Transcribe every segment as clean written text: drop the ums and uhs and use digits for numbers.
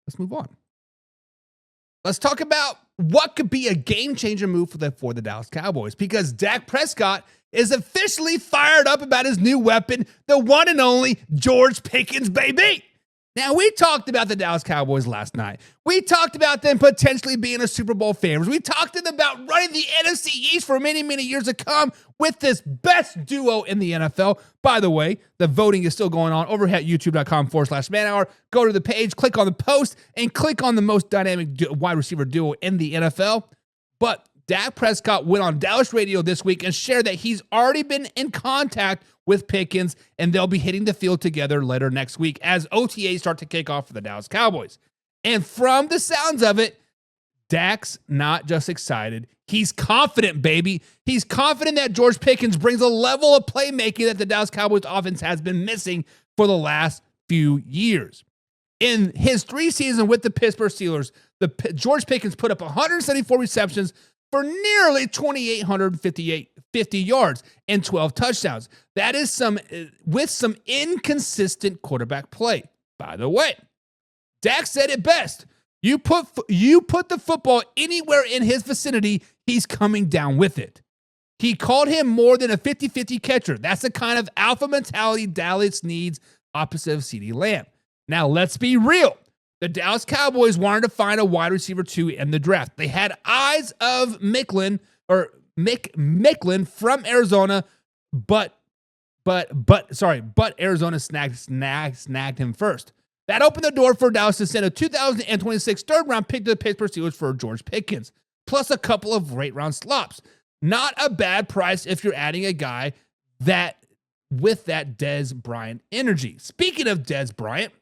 let's move on. Let's talk about what could be a game-changer move for the Dallas Cowboys, because Dak Prescott is officially fired up about his new weapon, the one and only George Pickens, baby. Now, we talked about the Dallas Cowboys last night. We talked about them potentially being a Super Bowl favorites. We talked to them about running the NFC East for many, many years to come with this best duo in the NFL. By the way, the voting is still going on over at youtube.com/manhour. Go to the page, click on the post, and click on the most dynamic wide receiver duo in the NFL. But Dak Prescott went on Dallas radio this week and shared that he's already been in contact with Pickens, and they'll be hitting the field together later next week as OTAs start to kick off for the Dallas Cowboys. And from the sounds of it, Dak's not just excited. He's confident, baby. He's confident that George Pickens brings a level of playmaking that the Dallas Cowboys offense has been missing for the last few years. In his 3 seasons with the Pittsburgh Steelers, George Pickens put up 174 receptions for nearly 2,850 yards and 12 touchdowns. That is with some inconsistent quarterback play. By the way, Dak said it best. You put the football anywhere in his vicinity, he's coming down with it. He called him more than a 50-50 catcher. That's the kind of alpha mentality Dallas needs opposite of CeeDee Lamb. Now, let's be real. The Dallas Cowboys wanted to find a wide receiver 2 in the draft. They had eyes of Micklin from Arizona, but Arizona snagged him first. That opened the door for Dallas to send a 2026 third-round pick to the Pittsburgh Steelers for George Pickens, plus a couple of late-round slops. Not a bad price if you're adding a guy with that Dez Bryant energy. Speaking of Dez Bryant,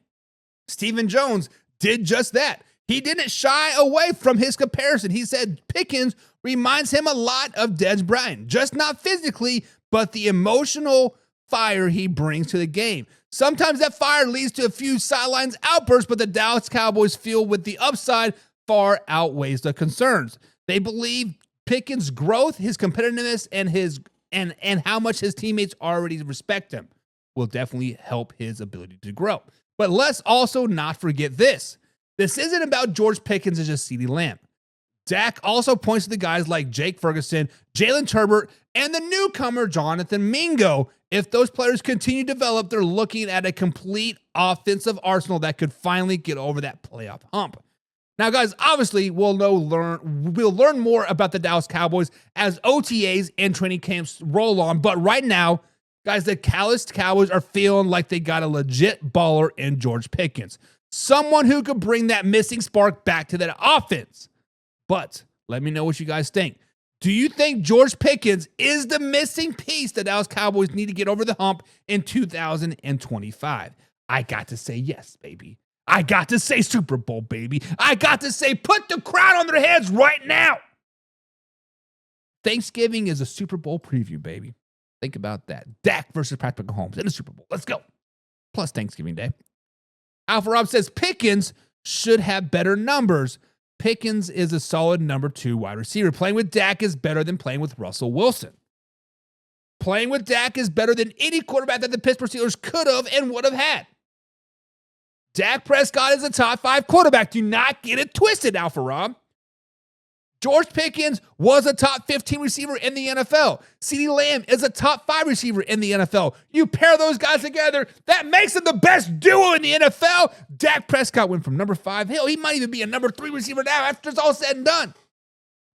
Stephen Jones did just that. He didn't shy away from his comparison. He said Pickens reminds him a lot of Dez Bryant, just not physically, but the emotional fire he brings to the game. Sometimes that fire leads to a few sidelines outbursts, but the Dallas Cowboys feel with the upside far outweighs the concerns. They believe Pickens' growth, his competitiveness, and how much his teammates already respect him will definitely help his ability to grow. But let's also not forget this. This isn't about George Pickens and just CeeDee Lamb. Dak also points to the guys like Jake Ferguson, Jalen Turbert, and the newcomer Jonathan Mingo. If those players continue to develop, they're looking at a complete offensive arsenal that could finally get over that playoff hump. Now, guys, obviously, we'll learn more about the Dallas Cowboys as OTAs and training camps roll on. But right now, guys, the Dallas Cowboys are feeling like they got a legit baller in George Pickens. Someone who could bring that missing spark back to that offense. But let me know what you guys think. Do you think George Pickens is the missing piece the Dallas Cowboys need to get over the hump in 2025? I got to say yes, baby. I got to say Super Bowl, baby. I got to say put the crown on their heads right now. Thanksgiving is a Super Bowl preview, baby. Think about that. Dak versus Patrick Mahomes in the Super Bowl. Let's go. Plus Thanksgiving Day. Alpha Rob says Pickens should have better numbers. Pickens is a solid number 2 wide receiver. Playing with Dak is better than playing with Russell Wilson. Playing with Dak is better than any quarterback that the Pittsburgh Steelers could have and would have had. Dak Prescott is a top 5 quarterback. Do not get it twisted, Alpha Rob. George Pickens was a top 15 receiver in the NFL. CeeDee Lamb is a top 5 receiver in the NFL. You pair those guys together, that makes them the best duo in the NFL. Dak Prescott went from number 5. Hell, he might even be a number 3 receiver now after it's all said and done.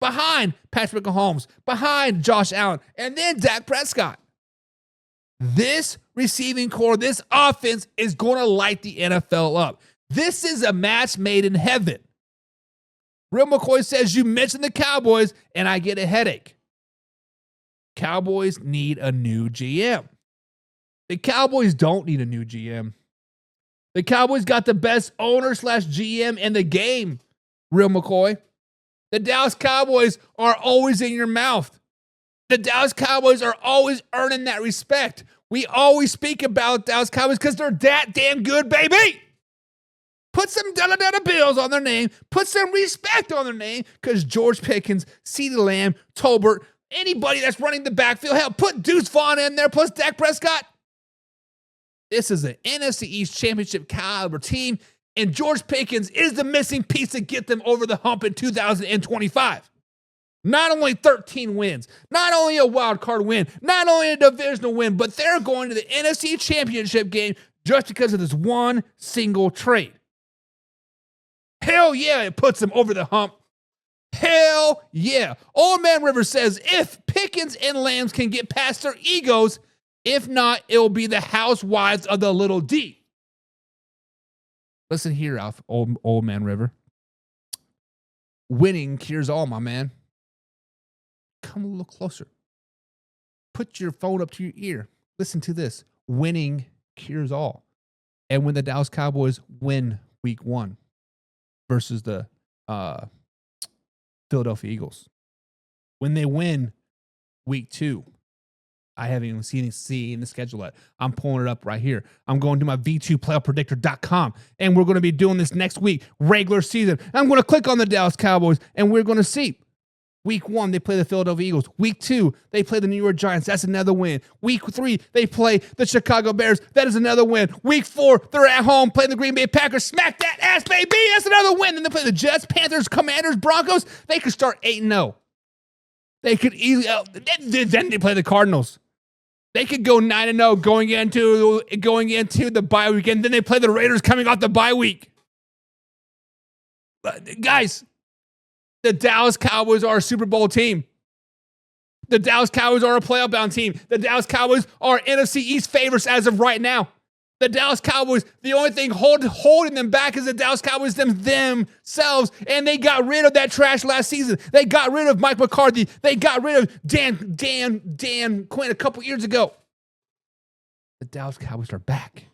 Behind Patrick Mahomes, behind Josh Allen, and then Dak Prescott. This receiving core, this offense is going to light the NFL up. This is a match made in heaven. Real McCoy says, you mentioned the Cowboys, and I get a headache. Cowboys need a new GM. The Cowboys don't need a new GM. The Cowboys got the best owner/GM in the game, Real McCoy. The Dallas Cowboys are always in your mouth. The Dallas Cowboys are always earning that respect. We always speak about Dallas Cowboys because they're that damn good, baby. Put some dollar bills on their name. Put some respect on their name because George Pickens, CeeDee Lamb, Tolbert, anybody that's running the backfield, hell, put Deuce Vaughn in there, plus Dak Prescott. This is an NFC East championship caliber team, And George Pickens is the missing piece to get them over the hump in 2025. Not only 13 wins, not only a wild card win, not only a divisional win, but they're going to the NFC Championship game just because of this one single trade. Hell yeah, it puts them over the hump. Hell yeah. Old Man Rivers says if Pickens and Lambs can get past their egos, if not, it'll be the housewives of the little D. Listen here, Alf, old Man River. Winning cures all, my man. Come a little closer. Put your phone up to your ear. Listen to this. Winning cures all. And when the Dallas Cowboys win week 1 versus the Philadelphia Eagles, when they win week 2, I haven't even seen the schedule yet. I'm pulling it up right here. I'm going to my v2playerpredictor.com, and we're going to be doing this next week, regular season. I'm going to click on the Dallas Cowboys, and we're going to see. Week 1, they play the Philadelphia Eagles. Week 2, they play the New York Giants. That's another win. Week 3, they play the Chicago Bears. That is another win. Week 4, they're at home playing the Green Bay Packers. Smack that ass, baby. That's another win. Then they play the Jets, Panthers, Commanders, Broncos. They could start 8-0. They could easily. Then they play the Cardinals. They could go 9-0 going into the bye weekend. Then they play the Raiders coming off the bye week. Guys, the Dallas Cowboys are a Super Bowl team. The Dallas Cowboys are a playoff-bound team. The Dallas Cowboys are NFC East favorites as of right now. The Dallas Cowboys, the only thing holding them back is the Dallas Cowboys themselves, and they got rid of that trash last season. They got rid of Mike McCarthy. They got rid of Dan Quinn a couple years ago. The Dallas Cowboys are back.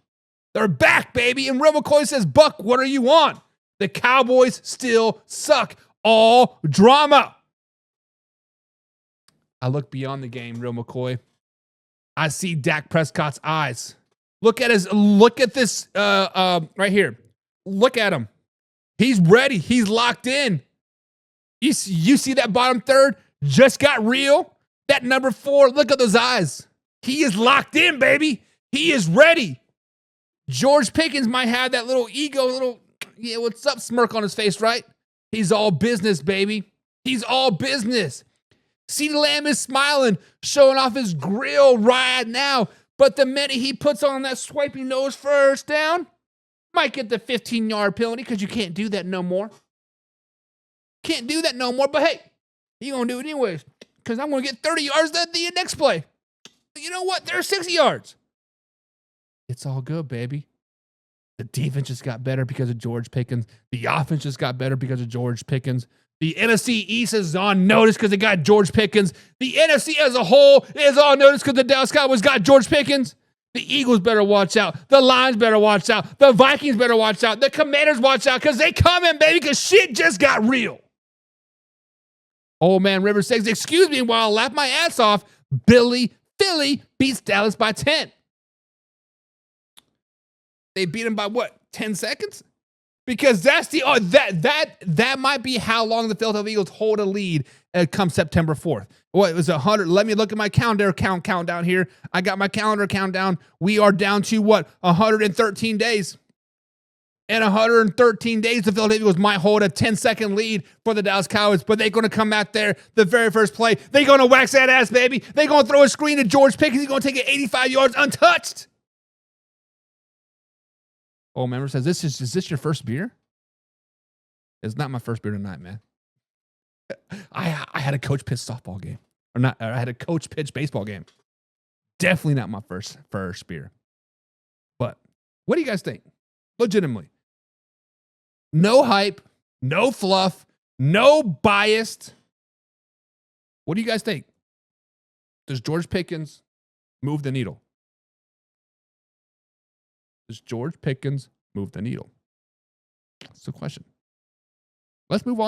They're back, baby. And Real McCoy says, Buck, what are you on? The Cowboys still suck. All drama. I look beyond the game, Real McCoy. I see Dak Prescott's eyes. Look at this right here. Look at him. He's ready. He's locked in. You see that bottom third just got real? That number 4, look at those eyes. He is locked in, baby. He is ready. George Pickens might have that little ego, yeah, what's up smirk on his face, right? He's all business, baby. He's all business. CeeDee Lamb is smiling, showing off his grill right now. But the minute he puts on that swiping nose first down, might get the 15-yard penalty because you can't do that no more. Can't do that no more. But hey, you're going to do it anyways because I'm going to get 30 yards the next play. But you know what? There's 60 yards. It's all good, baby. The defense just got better because of George Pickens. The offense just got better because of George Pickens. The NFC East is on notice because they got George Pickens. The NFC as a whole is on notice because the Dallas Cowboys got George Pickens. The Eagles better watch out. The Lions better watch out. The Vikings better watch out. The Commanders watch out because they coming, baby, because shit just got real. Old Man Rivers says, excuse me while I laugh my ass off. Philly beats Dallas by 10. They beat him by what? 10 seconds? Because that's that might be how long the Philadelphia Eagles hold a lead come September 4th. What, it was 100. Let me look at my calendar countdown here. I got my calendar countdown. We are down to what? 113 days. In 113 days, the Philadelphia Eagles might hold a 10-second lead for the Dallas Cowboys, but they're going to come out there the very first play. They're going to wax that ass, baby. They're going to throw a screen to George Pickens. He's going to take it 85 yards untouched. Old member says, is this your first beer? It's not my first beer tonight, man. I had a coach pitch softball game. I had a coach pitch baseball game. Definitely not my first beer. But what do you guys think? Legitimately. No hype, no fluff, no biased. What do you guys think? Does George Pickens move the needle? Does George Pickens move the needle? That's the question. Let's move on.